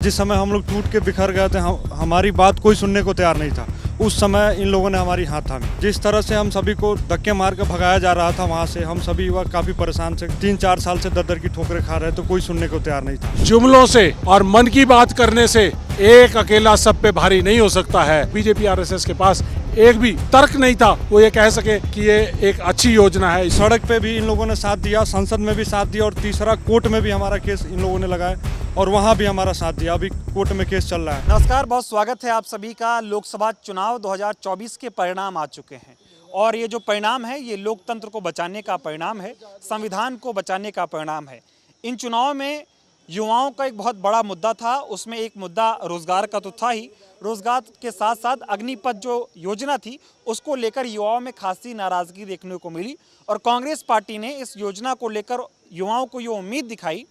जिस समय हम लोग टूट के बिखर गए थे, हमारी बात कोई सुनने को तैयार नहीं था। उस समय इन लोगों ने हमारी हाथ थामी। जिस तरह से हम सभी को धक्के मार के भगाया जा रहा था वहाँ से, हम सभी युवा काफ़ी परेशान थे। 3-4 साल से दर-दर की ठोकरें खा रहे, तो कोई सुनने को तैयार नहीं था। जुमलों से और मन की बात करने से एक अकेला सब पे भारी नहीं हो सकता है। बीजेपी आरएसएस के पास एक भी तर्क नहीं था वो ये कह सके कि ये एक अच्छी योजना है। सड़क पे भी इन लोगों ने साथ दिया, संसद में भी साथ दिया, और तीसरा कोर्ट में भी हमारा केस इन लोगों ने लगाया और वहाँ भी हमारा साथ दिया। अभी कोर्ट में केस चल रहा है। नमस्कार, बहुत स्वागत है आप सभी का। लोकसभा चुनाव 2024 के परिणाम आ चुके हैं और ये जो परिणाम है ये लोकतंत्र को बचाने का परिणाम है, संविधान को बचाने का परिणाम है। इन चुनाव में युवाओं का एक बहुत बड़ा मुद्दा था, उसमें एक मुद्दा रोजगार का तो था ही। रोजगार के साथ साथ अग्निपथ जो योजना थी उसको लेकर युवाओं में खासी नाराजगी देखने को मिली और कांग्रेस पार्टी ने इस योजना को लेकर युवाओं को ये उम्मीद दिखाई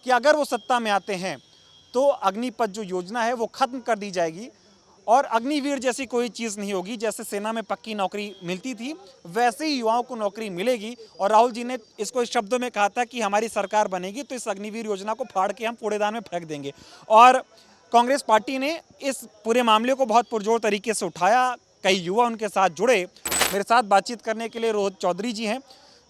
कि अगर वो सत्ता में आते हैं तो अग्निपथ जो योजना है वो खत्म कर दी जाएगी और अग्निवीर जैसी कोई चीज़ नहीं होगी। जैसे सेना में पक्की नौकरी मिलती थी वैसे ही युवाओं को नौकरी मिलेगी। और राहुल जी ने इसको इस शब्दों में कहा था कि हमारी सरकार बनेगी तो इस अग्निवीर योजना को फाड़ के हम कूड़ेदान में फेंक देंगे। और कांग्रेस पार्टी ने इस पूरे मामले को बहुत पुरजोर तरीके से उठाया। कई युवा उनके साथ जुड़े। मेरे साथ बातचीत करने के लिए रोहित चौधरी जी हैं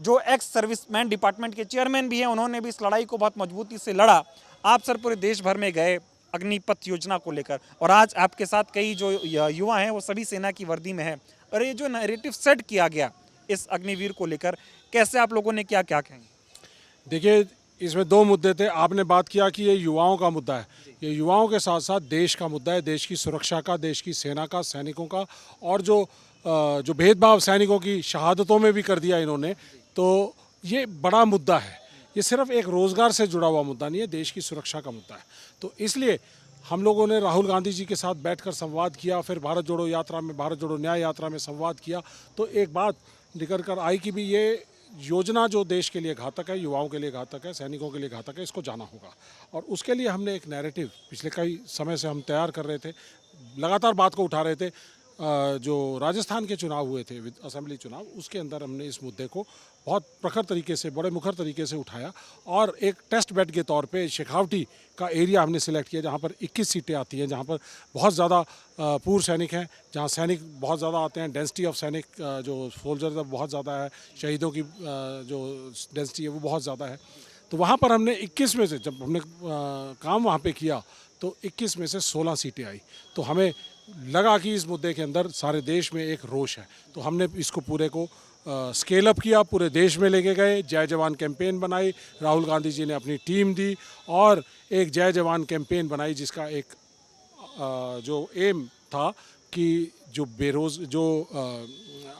जो एक्स सर्विसमैन डिपार्टमेंट के चेयरमैन भी हैं। उन्होंने भी इस लड़ाई को बहुत मजबूती से लड़ा। आप सर पूरे देश भर में गए अग्निपथ योजना को लेकर और आज आपके साथ कई जो युवा हैं वो सभी सेना की वर्दी में हैं और ये जो नैरेटिव सेट किया गया इस अग्निवीर को लेकर, कैसे आप लोगों ने क्या क्या कहेंगे? देखिए, इसमें दो मुद्दे थे। आपने बात किया कि ये युवाओं का मुद्दा है। ये युवाओं के साथ साथ देश का मुद्दा है, देश की सुरक्षा का, देश की सेना का, सैनिकों का। और जो भेदभाव सैनिकों की शहादतों में भी कर दिया इन्होंने, तो ये बड़ा मुद्दा है। ये सिर्फ एक रोज़गार से जुड़ा हुआ मुद्दा नहीं है, देश की सुरक्षा का मुद्दा है। तो इसलिए हम लोगों ने राहुल गांधी जी के साथ बैठकर संवाद किया, फिर भारत जोड़ो यात्रा में, भारत जोड़ो न्याय यात्रा में संवाद किया। तो एक बात निकल कर आई कि भी ये योजना जो देश के लिए घातक है, युवाओं के लिए घातक है, सैनिकों के लिए घातक है, इसको जाना होगा। और उसके लिए हमने एक नैरेटिव पिछले कई समय से हम तैयार कर रहे थे, लगातार बात को उठा रहे थे। जो राजस्थान के चुनाव हुए थे, असेंबली चुनाव, उसके अंदर हमने इस मुद्दे को बहुत प्रखर तरीके से, बड़े मुखर तरीके से उठाया और एक टेस्ट बेड के तौर पे शेखावटी का एरिया हमने सिलेक्ट किया जहाँ पर 21 सीटें आती हैं, जहाँ पर बहुत ज़्यादा पूर्व सैनिक हैं, जहाँ सैनिक बहुत ज़्यादा आते हैं, डेंसिटी ऑफ सैनिक जो सोल्जर बहुत ज़्यादा है, शहीदों की जो डेंसिटी है वो बहुत ज़्यादा है। तो वहाँ पर हमने 21 में से, जब हमने काम वहाँ पर किया तो 21 में से 16 सीटें आई। तो हमें लगा कि इस मुद्दे के अंदर सारे देश में एक रोष है। तो हमने इसको पूरे को स्केल अप किया, पूरे देश में लेके गए, जय जवान कैंपेन बनाई, राहुल गांधी जी ने अपनी टीम दी और एक जय जवान कैंपेन बनाई जिसका एक जो एम था कि जो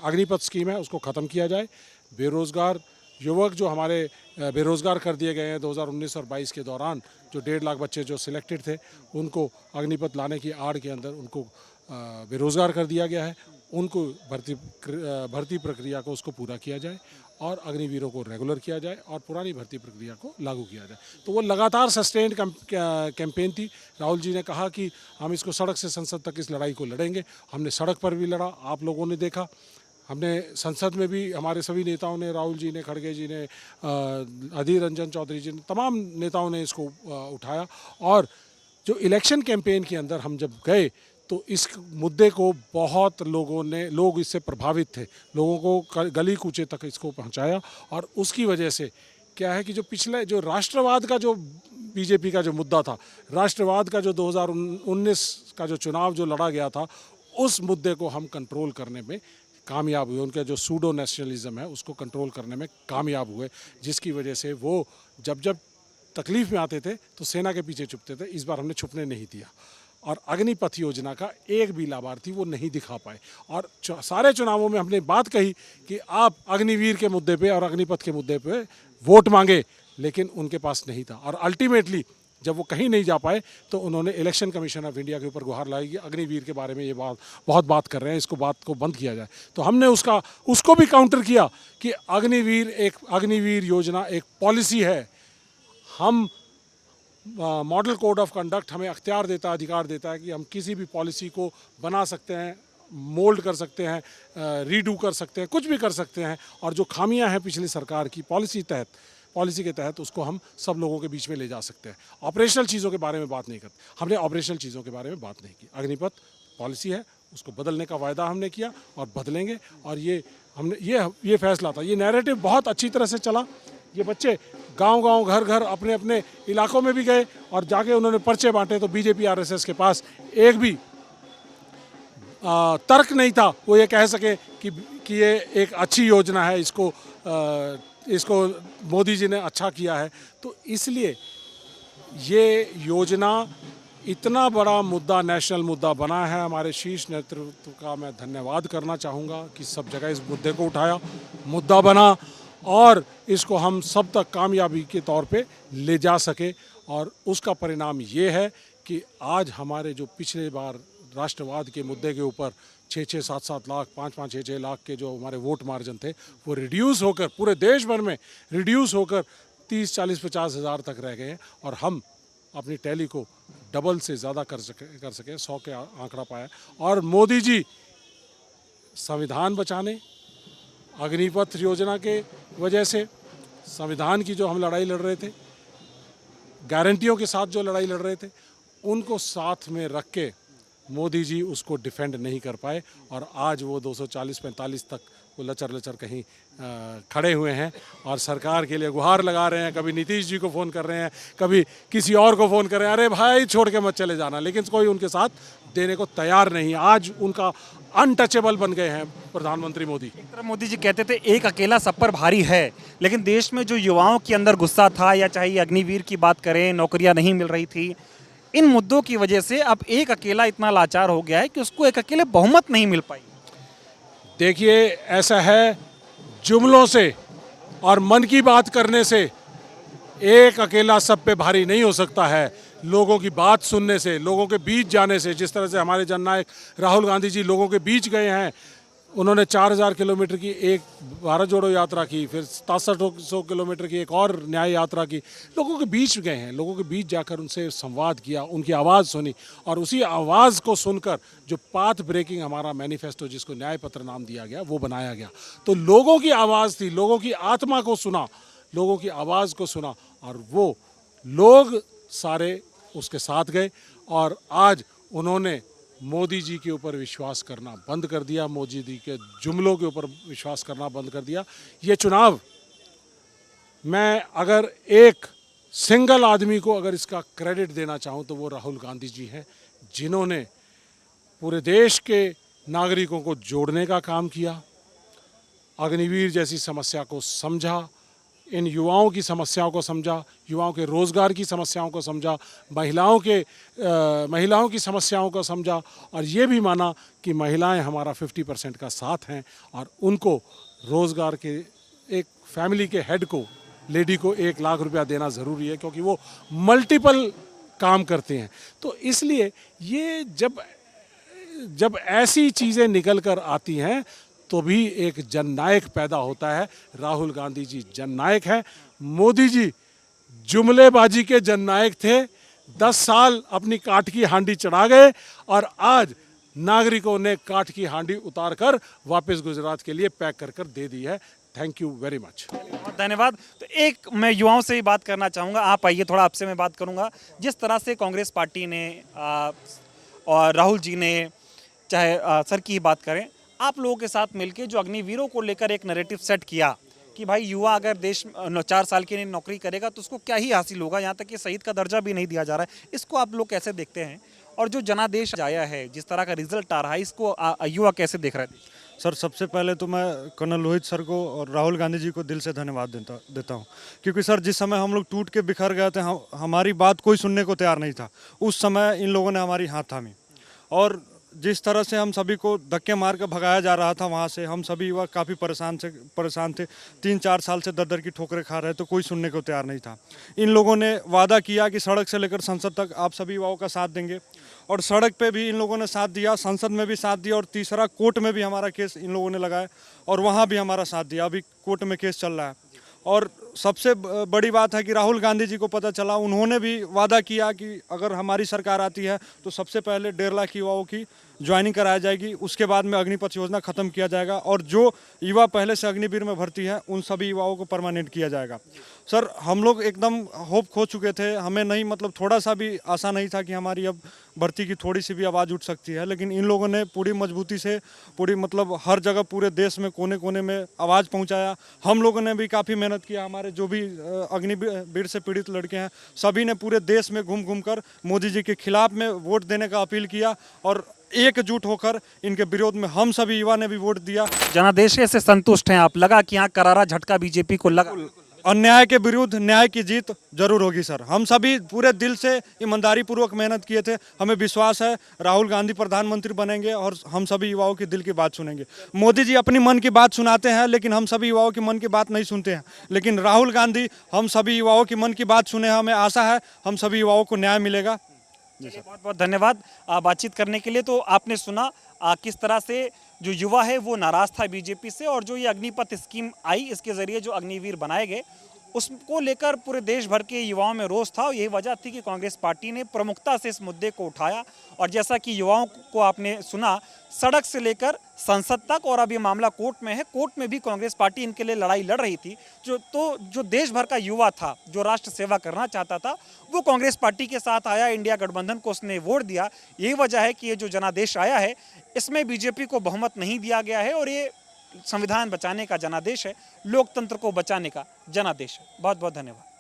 अग्निपथ स्कीम है उसको ख़त्म किया जाए। बेरोज़गार युवक जो हमारे बेरोज़गार कर दिए गए हैं 2019 और 22 के दौरान, जो 1.5 लाख बच्चे जो सिलेक्टेड थे उनको अग्निपथ लाने की आड़ के अंदर उनको बेरोज़गार कर दिया गया है। उनको भर्ती प्रक्रिया को उसको पूरा किया जाए और अग्निवीरों को रेगुलर किया जाए और पुरानी भर्ती प्रक्रिया को लागू किया जाए। तो वो लगातार सस्टेन्ड कैंपेन थी। राहुल जी ने कहा कि हम इसको सड़क से संसद तक इस लड़ाई को लड़ेंगे। हमने सड़क पर भी लड़ा, आप लोगों ने देखा। हमने संसद में भी, हमारे सभी नेताओं ने, राहुल जी ने, खड़गे जी ने, अधीर रंजन चौधरी जी ने, तमाम नेताओं ने इसको उठाया। और जो इलेक्शन कैंपेन के अंदर हम जब गए तो इस मुद्दे को बहुत लोग इससे प्रभावित थे, लोगों को गली कूचे तक इसको पहुंचाया। और उसकी वजह से क्या है कि जो पिछले जो राष्ट्रवाद का जो बीजेपी का जो मुद्दा था, राष्ट्रवाद का जो 2019 का जो चुनाव जो लड़ा गया था, उस मुद्दे को हम कंट्रोल करने में कामयाब हुए। उनका जो सूडो नेशनलिज्म है उसको कंट्रोल करने में कामयाब हुए, जिसकी वजह से वो जब तकलीफ़ में आते थे तो सेना के पीछे छुपते थे। इस बार हमने छुपने नहीं दिया और अग्निपथ योजना का एक भी लाभार्थी वो नहीं दिखा पाए। और सारे चुनावों में हमने बात कही कि आप अग्निवीर के मुद्दे पे और अग्निपथ के मुद्दे पे वोट मांगे, लेकिन उनके पास नहीं था। और अल्टीमेटली जब वो कहीं नहीं जा पाए तो उन्होंने इलेक्शन कमीशन ऑफ इंडिया के ऊपर गुहार लाई कि अग्निवीर के बारे में ये बहुत बात कर रहे हैं, इसको बात को बंद किया जाए। तो हमने उसको भी काउंटर किया कि अग्निवीर योजना एक पॉलिसी है। हम मॉडल कोड ऑफ कंडक्ट हमें अख्तियार देता है, अधिकार देता है कि हम किसी भी पॉलिसी को बना सकते हैं, मोल्ड कर सकते हैं, रीडू कर सकते हैं, कुछ भी कर सकते हैं। और जो खामियां हैं पिछली सरकार की पॉलिसी तहत पॉलिसी के तहत उसको हम सब लोगों के बीच में ले जा सकते हैं। ऑपरेशनल चीज़ों के बारे में बात नहीं करते, हमने ऑपरेशनल चीज़ों के बारे में बात नहीं की। अग्निपथ पॉलिसी है, उसको बदलने का वायदा हमने किया और बदलेंगे। और ये हमने ये फैसला था, ये नैरेटिव बहुत अच्छी तरह से चला। ये बच्चे गांव-गांव, घर-घर, अपने अपने इलाकों में भी गए और जाके उन्होंने पर्चे बांटे। तो बीजेपी आरएसएस के पास एक भी तर्क नहीं था वो ये कह सके कि ये एक अच्छी योजना है, इसको मोदी जी ने अच्छा किया है। तो इसलिए ये योजना इतना बड़ा मुद्दा, नेशनल मुद्दा बना है। हमारे शीर्ष नेतृत्व का मैं धन्यवाद करना चाहूँगा कि सब जगह इस मुद्दे को उठाया, मुद्दा बना और इसको हम सब तक कामयाबी के तौर पे ले जा सके। और उसका परिणाम ये है कि आज हमारे जो पिछले बार राष्ट्रवाद के मुद्दे के ऊपर 6-6, 7-7 लाख, 5-5, 6-6 लाख के जो हमारे वोट मार्जिन थे वो रिड्यूस होकर पूरे देश भर में रिड्यूस होकर 30, 40, 50 हज़ार तक रह गए हैं। और हम अपनी टैली को डबल से ज़्यादा कर सके 100 के आंकड़ा पाया। और मोदी जी संविधान बचाने, अग्निपथ योजना के वजह से संविधान की जो हम लड़ाई लड़ रहे थे, गारंटियों के साथ जो लड़ाई लड़ रहे थे, उनको साथ में रख के मोदी जी उसको डिफेंड नहीं कर पाए। और आज वो 240-45 तक वो लचर कहीं खड़े हुए हैं और सरकार के लिए गुहार लगा रहे हैं। कभी नीतीश जी को फ़ोन कर रहे हैं, कभी किसी और को फ़ोन कर रहे हैं, अरे भाई छोड़ के मत चले जाना, लेकिन कोई उनके साथ देने को तैयार नहीं। आज उनका अनटचेबल बन गए हैं प्रधानमंत्री मोदी। एक तरफ मोदी जी कहते थे एक अकेला सब पर भारी है, लेकिन देश में जो युवाओं के अंदर गुस्सा था, या चाहे अग्निवीर की बात करें, नौकरियां नहीं मिल रही थी, इन मुद्दों की वजह से अब एक अकेला इतना लाचार हो गया है कि उसको एक अकेले बहुमत नहीं मिल पाई। देखिए, ऐसा है, जुमलों से और मन की बात करने से एक अकेला सब पे भारी नहीं हो सकता है। लोगों की बात सुनने से, लोगों के बीच जाने से, जिस तरह से हमारे जननायक राहुल गांधी जी लोगों के बीच गए हैं, उन्होंने 4000 किलोमीटर की एक भारत जोड़ो यात्रा की, फिर 6700 किलोमीटर की एक और न्याय यात्रा की, लोगों के बीच गए हैं, लोगों के बीच जाकर उनसे संवाद किया, उनकी आवाज़ सुनी। और उसी आवाज़ को सुनकर जो पाथ ब्रेकिंग हमारा मैनिफेस्टो, जिसको न्याय पत्र नाम दिया गया, वो बनाया गया। तो लोगों की आवाज़ थी, लोगों की आत्मा को सुना, लोगों की आवाज़ को सुना, और वो लोग सारे उसके साथ गए। और आज उन्होंने मोदी जी के ऊपर विश्वास करना बंद कर दिया, मोदी जी के जुमलों के ऊपर विश्वास करना बंद कर दिया। ये चुनाव, मैं अगर एक सिंगल आदमी को अगर इसका क्रेडिट देना चाहूँ तो वो राहुल गांधी जी हैं, जिन्होंने पूरे देश के नागरिकों को जोड़ने का काम किया, अग्निवीर जैसी समस्या को समझा, इन युवाओं की समस्याओं को समझा, युवाओं के रोज़गार की समस्याओं को समझा, महिलाओं की समस्याओं को समझा, और ये भी माना कि महिलाएं हमारा 50% का साथ हैं और उनको रोज़गार के, एक फैमिली के हेड को, लेडी को 1 लाख रुपया देना ज़रूरी है, क्योंकि वो मल्टीपल काम करते हैं। तो इसलिए ये जब ऐसी चीज़ें निकल कर आती हैं तो भी एक जननायक पैदा होता है। राहुल गांधी जी जननायक है, मोदी जी जुमलेबाजी के जननायक थे। 10 साल अपनी काठ की हांडी चढ़ा गए और आज नागरिकों ने काठ की हांडी उतार कर वापस गुजरात के लिए पैक कर दे दी है। Thank you very much. बहुत धन्यवाद। तो एक मैं युवाओं से ही बात करना चाहूँगा, आप आइए, थोड़ा आपसे मैं बात करूँगा। जिस तरह से कांग्रेस पार्टी ने और राहुल जी ने, चाहे सर की बात करें, आप लोगों के साथ मिलके जो अग्निवीरों को लेकर एक नैरेटिव सेट किया कि भाई युवा अगर देश 4 साल की नौकरी करेगा तो उसको क्या ही हासिल होगा, यहाँ तक कि शहीद का दर्जा भी नहीं दिया जा रहा है, इसको आप लोग कैसे देखते हैं? और जो जनादेश आया है, जिस तरह का रिजल्ट आ रहा है, इसको युवा कैसे देख रहे हैं? सर, सबसे पहले तो मैं कर्नल रोहित सर को और राहुल गांधी जी को दिल से धन्यवाद देता हूँ, क्योंकि सर जिस समय हम लोग टूट के बिखर गए थे, हमारी बात कोई सुनने को तैयार नहीं था, उस समय इन लोगों ने हमारी हाथ थामी। और जिस तरह से हम सभी को धक्के मार कर भगाया जा रहा था वहाँ से, हम सभी युवा काफ़ी परेशान थे। 3-4 साल से दर की ठोकरें खा रहे, तो कोई सुनने को तैयार नहीं था। इन लोगों ने वादा किया कि सड़क से लेकर संसद तक आप सभी युवाओं का साथ देंगे, और सड़क पे भी इन लोगों ने साथ दिया, संसद में भी साथ दिया, और तीसरा कोर्ट में भी हमारा केस इन लोगों ने लगाया और वहाँ भी हमारा साथ दिया। अभी कोर्ट में केस चल रहा है। और सबसे बड़ी बात है कि राहुल गांधी जी को पता चला, उन्होंने भी वादा किया कि अगर हमारी सरकार आती है तो सबसे पहले 1.5 लाख युवाओं की ज्वाइनिंग कराई जाएगी, उसके बाद में अग्निपथ योजना खत्म किया जाएगा और जो युवा पहले से अग्निवीर में भर्ती है उन सभी युवाओं को परमानेंट किया जाएगा। सर हम लोग एकदम होप खो चुके थे, हमें नहीं मतलब थोड़ा सा भी आशा नहीं था कि हमारी अब भर्ती की थोड़ी सी भी आवाज़ उठ सकती है, लेकिन इन लोगों ने पूरी मजबूती से पूरी मतलब हर जगह पूरे देश में कोने कोने में आवाज़ पहुंचाया। हम लोगों ने भी काफ़ी मेहनत किया, हमारे जो भी अग्निवीर से पीड़ित लड़के हैं सभी ने पूरे देश में घूम घूम कर मोदी जी के खिलाफ में वोट देने का अपील किया और एकजुट होकर इनके विरोध में हम सभी युवा ने भी वोट दिया। जनादेश से संतुष्ट हैं आप? लगा कि यहाँ करारा झटका बीजेपी को लगा? अन्याय के विरुद्ध न्याय की जीत जरूर होगी सर। हम सभी पूरे दिल से ईमानदारी पूर्वक मेहनत किए थे, हमें विश्वास है राहुल गांधी प्रधानमंत्री बनेंगे और हम सभी युवाओं की दिल की बात सुनेंगे। मोदी जी अपनी मन की बात सुनाते हैं लेकिन हम सभी युवाओं की मन की बात नहीं सुनते हैं, लेकिन राहुल गांधी हम सभी युवाओं की मन की बात सुने। हमें आशा है हम सभी युवाओं को न्याय मिलेगा। बहुत बहुत धन्यवाद बातचीत करने के लिए। तो आपने सुना किस तरह से जो युवा है वो नाराज था बीजेपी से, और जो ये अग्निपथ स्कीम आई इसके जरिए जो अग्निवीर बनाए गए उसको लेकर पूरे देश भर के युवाओं में रोष था। यही वजह थी कि कांग्रेस पार्टी ने प्रमुखता से इस मुद्दे को उठाया और जैसा कि युवाओं को आपने सुना सड़क से लेकर संसद तक, और अब ये मामला कोर्ट में है। कोर्ट में भी कांग्रेस पार्टी इनके लिए लड़ाई लड़ रही थी। जो देश भर का युवा था जो राष्ट्र सेवा करना चाहता था वो कांग्रेस पार्टी के साथ आया, इंडिया गठबंधन को उसने वोट दिया। यही वजह है कि ये जो जनादेश आया है इसमें बीजेपी को बहुमत नहीं दिया गया है और ये संविधान बचाने का जनादेश है, लोकतंत्र को बचाने का जनादेश है। बहुत बहुत धन्यवाद।